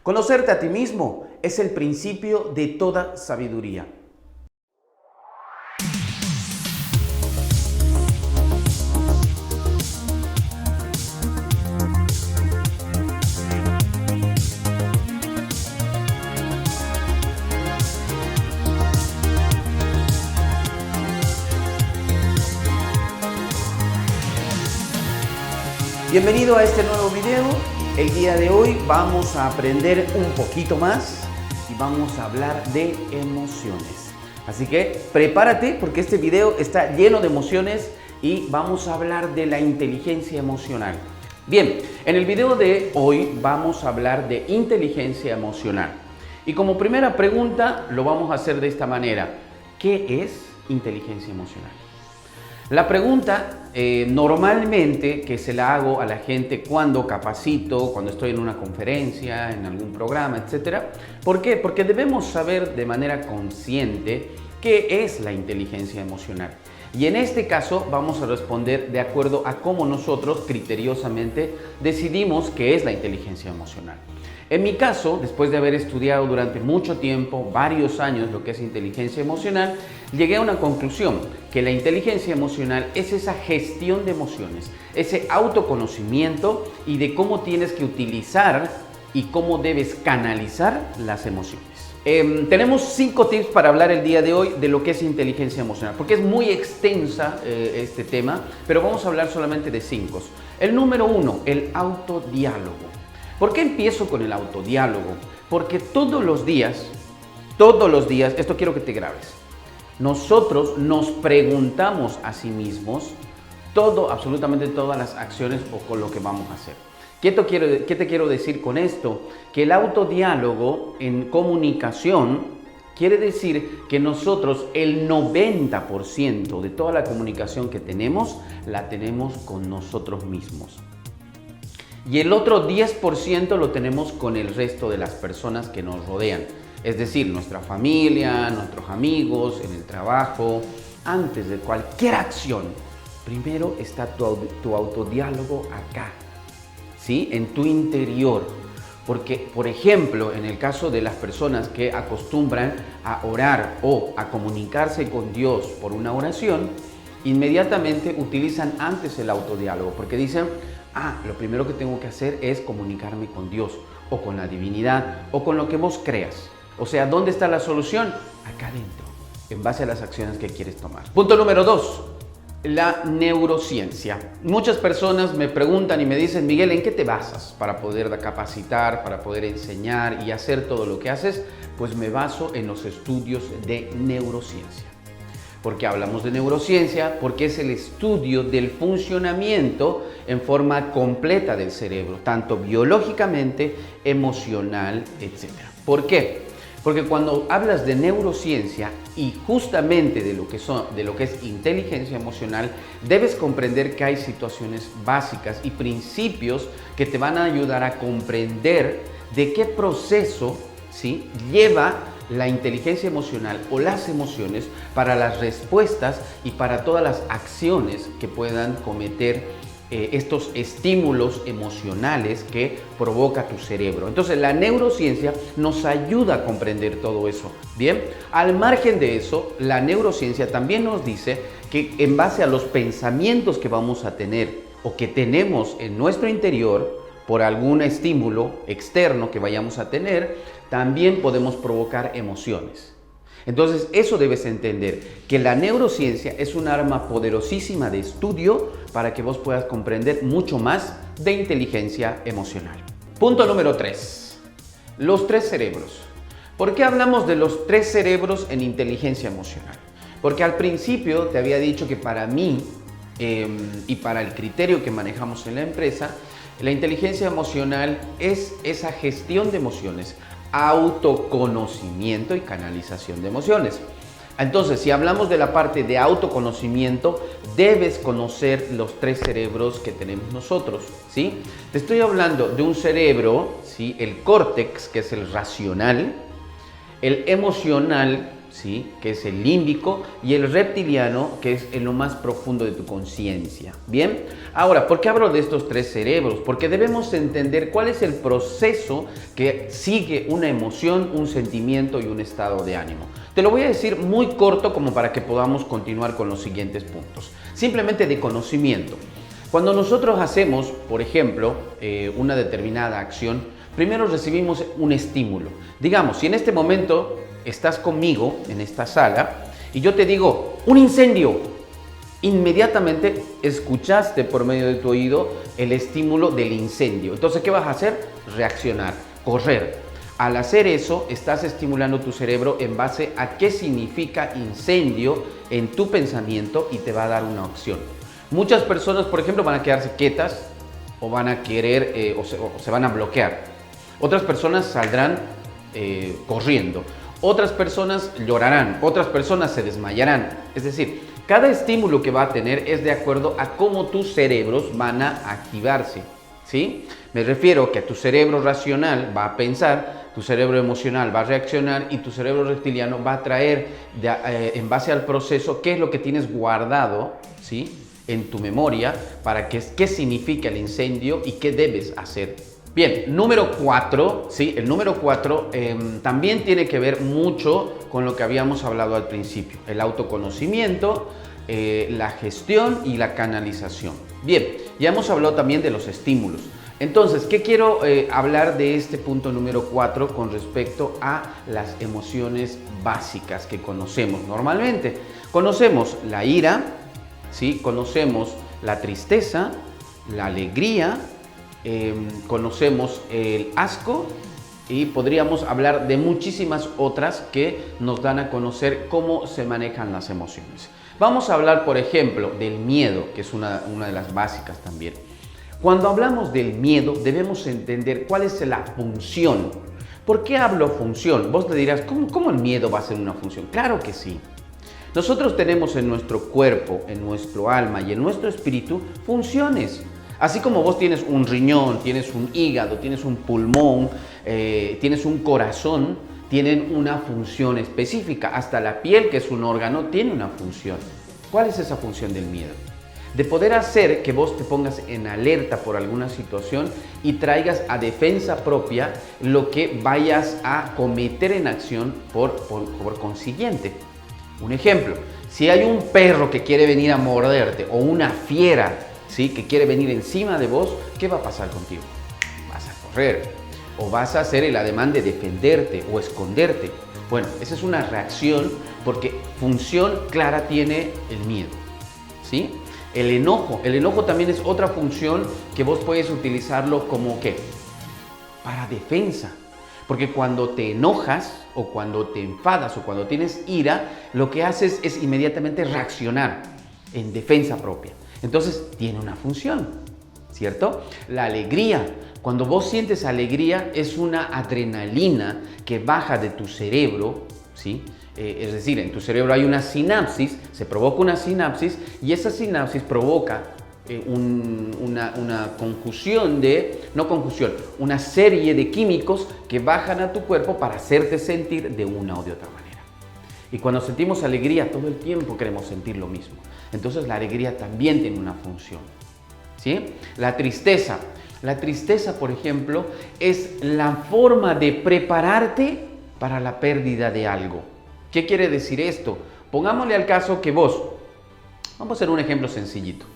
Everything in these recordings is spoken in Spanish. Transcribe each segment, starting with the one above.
Conocerte a ti mismo es el principio de toda sabiduría. Bienvenido a este nuevo video. El día de hoy vamos a aprender un poquito más y vamos a hablar de emociones. Así que prepárate porque este video está lleno de emociones y vamos a hablar de la inteligencia emocional. Bien, en el video de hoy vamos a hablar de inteligencia emocional. Y como primera pregunta lo vamos a hacer de esta manera. ¿Qué es inteligencia emocional? La pregunta normalmente que se la hago a la gente cuando capacito, cuando estoy en una conferencia, en algún programa, etc. ¿Por qué? Porque debemos saber de manera consciente qué es la inteligencia emocional. Y en este caso vamos a responder de acuerdo a cómo nosotros criteriosamente decidimos qué es la inteligencia emocional. En mi caso, después de haber estudiado durante mucho tiempo, varios años, lo que es inteligencia emocional, llegué a una conclusión, que la inteligencia emocional es esa gestión de emociones, ese autoconocimiento y de cómo tienes que utilizar y cómo debes canalizar las emociones. Tenemos 5 tips para hablar el día de hoy de lo que es inteligencia emocional, porque es muy extensa este tema, pero vamos a hablar solamente de 5. El número 1, el autodiálogo. ¿Por qué empiezo con el autodiálogo? Porque todos los días, esto quiero que te grabes, nosotros nos preguntamos a sí mismos absolutamente todas las acciones o con lo que vamos a hacer. ¿Qué te quiero decir con esto? Que el autodiálogo en comunicación quiere decir que nosotros el 90% de toda la comunicación que tenemos, la tenemos con nosotros mismos. Y el otro 10% lo tenemos con el resto de las personas que nos rodean. Es decir, nuestra familia, nuestros amigos, en el trabajo. Antes de cualquier acción, primero está tu autodiálogo acá, ¿sí? En tu interior. Porque, por ejemplo, en el caso de las personas que acostumbran a orar o a comunicarse con Dios por una oración, inmediatamente utilizan antes el autodiálogo, porque dicen, lo primero que tengo que hacer es comunicarme con Dios o con la divinidad o con lo que vos creas. O sea, ¿dónde está la solución? Acá adentro, en base a las acciones que quieres tomar. Punto número 2, la neurociencia. Muchas personas me preguntan y me dicen, Miguel, ¿en qué te basas para poder capacitar, para poder enseñar y hacer todo lo que haces? Pues me baso en los estudios de neurociencia. ¿Por qué hablamos de neurociencia? Porque es el estudio del funcionamiento en forma completa del cerebro, tanto biológicamente, emocional, etc. ¿Por qué? Porque cuando hablas de neurociencia y justamente de lo que es inteligencia emocional, debes comprender que hay situaciones básicas y principios que te van a ayudar a comprender de qué proceso, ¿sí?, lleva la inteligencia emocional o las emociones para las respuestas y para todas las acciones que puedan cometer estos estímulos emocionales que provoca tu cerebro. Entonces la neurociencia nos ayuda a comprender todo eso. Bien, al margen de eso, la neurociencia también nos dice que en base a los pensamientos que vamos a tener o que tenemos en nuestro interior, por algún estímulo externo que vayamos a tener, también podemos provocar emociones. Entonces, eso debes entender, que la neurociencia es un arma poderosísima de estudio para que vos puedas comprender mucho más de inteligencia emocional. Punto número 3. Los 3 cerebros. ¿Por qué hablamos de los 3 cerebros en inteligencia emocional? Porque al principio te había dicho que para mí y para el criterio que manejamos en la empresa, la inteligencia emocional es esa gestión de emociones, autoconocimiento y canalización de emociones. Entonces, si hablamos de la parte de autoconocimiento, debes conocer los 3 cerebros que tenemos nosotros, ¿sí? Te estoy hablando de un cerebro, ¿sí?, el córtex, que es el racional, el emocional, ¿sí? Que es el límbico, y el reptiliano, que es en lo más profundo de tu conciencia. Bien, ahora, ¿por qué hablo de estos tres cerebros? Porque debemos entender cuál es el proceso que sigue una emoción, un sentimiento y un estado de ánimo. Te lo voy a decir muy corto como para que podamos continuar con los siguientes puntos. Simplemente de conocimiento. Cuando nosotros hacemos, por ejemplo, una determinada acción, primero recibimos un estímulo. Digamos, si en este momento estás conmigo en esta sala y yo te digo, ¡un incendio! Inmediatamente escuchaste por medio de tu oído el estímulo del incendio. Entonces, ¿qué vas a hacer? Reaccionar, correr. Al hacer eso, estás estimulando tu cerebro en base a qué significa incendio en tu pensamiento y te va a dar una opción. Muchas personas, por ejemplo, van a quedarse quietas o van a querer o se van a bloquear. Otras personas saldrán corriendo. Otras personas llorarán. Otras personas se desmayarán. Es decir, cada estímulo que va a tener es de acuerdo a cómo tus cerebros van a activarse. ¿Sí? Me refiero que tu cerebro racional va a pensar, tu cerebro emocional va a reaccionar y tu cerebro reptiliano va a traer en base al proceso qué es lo que tienes guardado, ¿sí? En tu memoria para qué significa el incendio y qué debes hacer. Bien, número 4, ¿sí? El número 4 también tiene que ver mucho con lo que habíamos hablado al principio, el autoconocimiento, la gestión y la canalización. Bien, ya hemos hablado también de los estímulos. Entonces, ¿qué quiero hablar de este punto número 4 con respecto a las emociones básicas que conocemos normalmente? Conocemos la ira, ¿sí? Conocemos la tristeza, la alegría, conocemos el asco y podríamos hablar de muchísimas otras que nos dan a conocer cómo se manejan las emociones. Vamos a hablar, por ejemplo, del miedo, que es una de las básicas también. Cuando hablamos del miedo, debemos entender cuál es la función. ¿Por qué hablo función? Vos te dirás, ¿cómo el miedo va a ser una función? Claro que sí. Nosotros tenemos en nuestro cuerpo, en nuestro alma y en nuestro espíritu funciones. Así como vos tienes un riñón, tienes un hígado, tienes un pulmón, tienes un corazón, tienen una función específica. Hasta la piel, que es un órgano, tiene una función. ¿Cuál es esa función del miedo? De poder hacer que vos te pongas en alerta por alguna situación y traigas a defensa propia lo que vayas a cometer en acción por consiguiente. Un ejemplo, si hay un perro que quiere venir a morderte o una fiera, ¿sí?, que quiere venir encima de vos, ¿qué va a pasar contigo? Vas a correr o vas a hacer el ademán de defenderte o esconderte. Bueno, esa es una reacción porque función clara tiene el miedo, ¿sí? El enojo también es otra función que vos puedes utilizarlo como ¿qué? Para defensa. Porque cuando te enojas o cuando te enfadas o cuando tienes ira, lo que haces es inmediatamente reaccionar en defensa propia. Entonces tiene una función, ¿cierto? La alegría. Cuando vos sientes alegría es una adrenalina que baja de tu cerebro, ¿sí? Es decir, en tu cerebro hay una sinapsis, se provoca una sinapsis y esa sinapsis provoca una serie de químicos que bajan a tu cuerpo para hacerte sentir de una o de otra manera. Y cuando sentimos alegría, todo el tiempo queremos sentir lo mismo. Entonces la alegría también tiene una función, ¿sí? La tristeza, por ejemplo, es la forma de prepararte para la pérdida de algo. ¿Qué quiere decir esto? Pongámosle al caso que vos, vamos a hacer un ejemplo sencillito.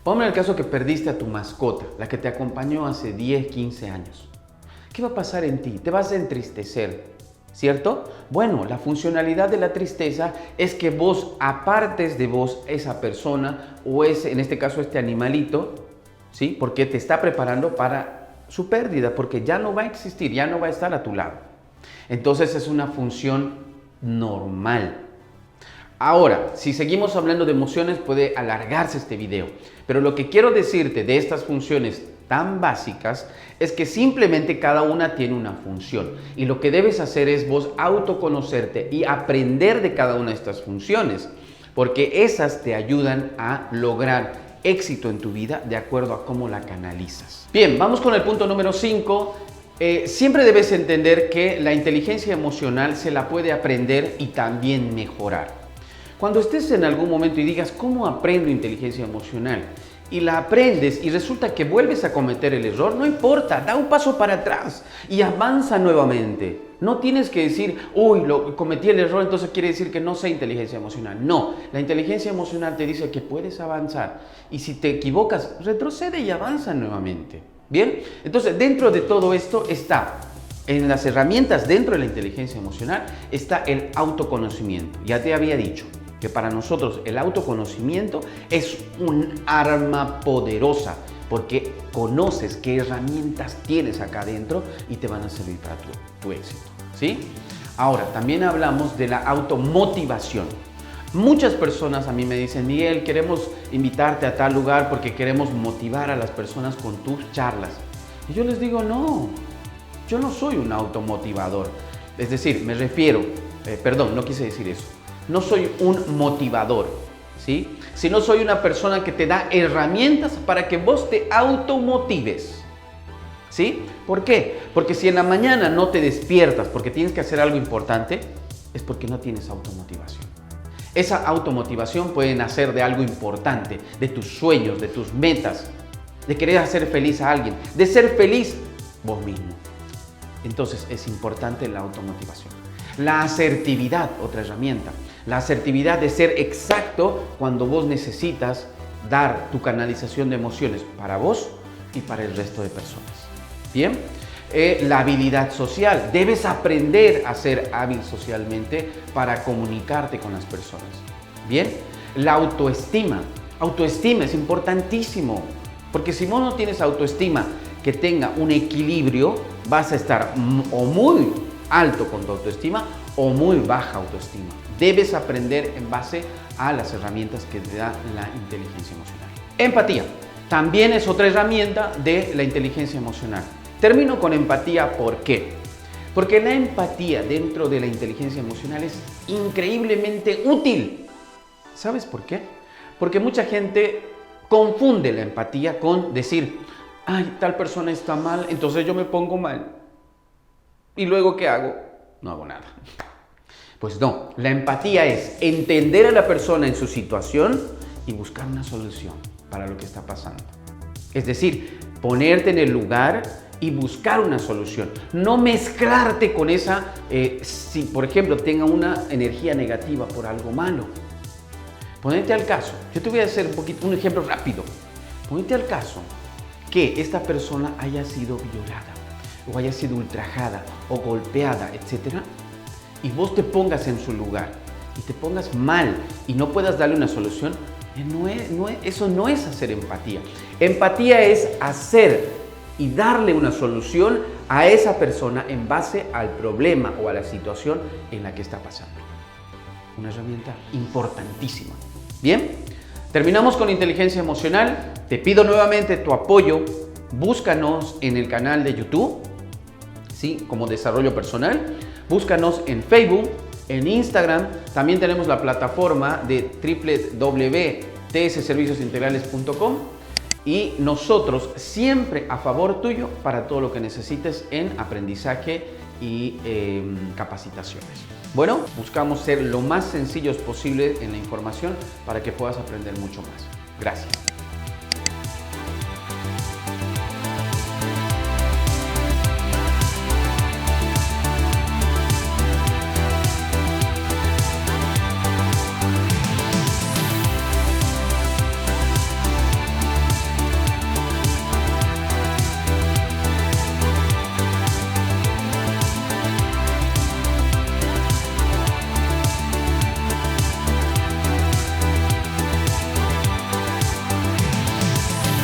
Pongámosle al caso que perdiste a tu mascota, la que te acompañó hace 10, 15 años. ¿Qué va a pasar en ti? Te vas a entristecer, ¿cierto? Bueno, la funcionalidad de la tristeza es que vos apartes de vos esa persona o en este caso este animalito, ¿sí? Porque te está preparando para su pérdida, porque ya no va a existir, ya no va a estar a tu lado. Entonces es una función normal. Ahora, si seguimos hablando de emociones, puede alargarse este video, pero lo que quiero decirte de estas funciones tan básicas es que simplemente cada una tiene una función y lo que debes hacer es vos autoconocerte y aprender de cada una de estas funciones, porque esas te ayudan a lograr éxito en tu vida de acuerdo a cómo la canalizas. Bien, vamos con el punto número 5. Siempre debes entender que la inteligencia emocional se la puede aprender y también mejorar. Cuando estés en algún momento y digas, ¿cómo aprendo inteligencia emocional? Y la aprendes y resulta que vuelves a cometer el error, no importa, da un paso para atrás y avanza nuevamente. No tienes que decir, uy, cometí el error, entonces quiere decir que no sé inteligencia emocional. No, la inteligencia emocional te dice que puedes avanzar y si te equivocas, retrocede y avanza nuevamente. Bien, entonces dentro de todo esto está, en las herramientas dentro de la inteligencia emocional, está el autoconocimiento. Ya te había dicho que para nosotros el autoconocimiento es un arma poderosa porque conoces qué herramientas tienes acá adentro y te van a servir para tu éxito, ¿sí? Ahora, también hablamos de la automotivación. Muchas personas a mí me dicen, Miguel, queremos invitarte a tal lugar porque queremos motivar a las personas con tus charlas. Y yo les digo, no, yo no soy un automotivador. Es decir, me refiero, perdón, no quise decir eso. No soy un motivador, ¿sí? Sino soy una persona que te da herramientas para que vos te automotives, ¿sí? ¿Por qué? Porque si en la mañana no te despiertas porque tienes que hacer algo importante, es porque no tienes automotivación. Esa automotivación puede nacer de algo importante, de tus sueños, de tus metas, de querer hacer feliz a alguien, de ser feliz vos mismo. Entonces es importante la automotivación. La asertividad, otra herramienta. La asertividad de ser exacto cuando vos necesitas dar tu canalización de emociones para vos y para el resto de personas. Bien. La habilidad social. Debes aprender a ser hábil socialmente para comunicarte con las personas. Bien. La autoestima. Autoestima es importantísimo. Porque si vos no tienes autoestima que tenga un equilibrio, vas a estar o muy alto con tu autoestima o muy baja autoestima. Debes aprender en base a las herramientas que te da la inteligencia emocional. Empatía. También es otra herramienta de la inteligencia emocional. Termino con empatía, ¿por qué? Porque la empatía dentro de la inteligencia emocional es increíblemente útil. ¿Sabes por qué? Porque mucha gente confunde la empatía con decir, ay, tal persona está mal, entonces yo me pongo mal. ¿Y luego qué hago? No hago nada. Pues no, la empatía es entender a la persona en su situación y buscar una solución para lo que está pasando. Es decir, ponerte en el lugar y buscar una solución. No mezclarte con esa, si por ejemplo tenga una energía negativa por algo malo. Ponete al caso, yo te voy a hacer un ejemplo rápido. Ponete al caso que esta persona haya sido violada o haya sido ultrajada o golpeada, etcétera, y vos te pongas en su lugar y te pongas mal y no puedas darle una solución, eso no es hacer empatía. Empatía es hacer y darle una solución a esa persona en base al problema o a la situación en la que está pasando. Una herramienta importantísima. Bien, terminamos con inteligencia emocional. Te pido nuevamente tu apoyo. Búscanos en el canal de YouTube, ¿sí? Como Desarrollo Personal. Búscanos en Facebook, en Instagram. También tenemos la plataforma de www.tsserviciosintegrales.com. Y nosotros siempre a favor tuyo para todo lo que necesites en aprendizaje y capacitaciones. Bueno, buscamos ser lo más sencillos posible en la información para que puedas aprender mucho más. Gracias.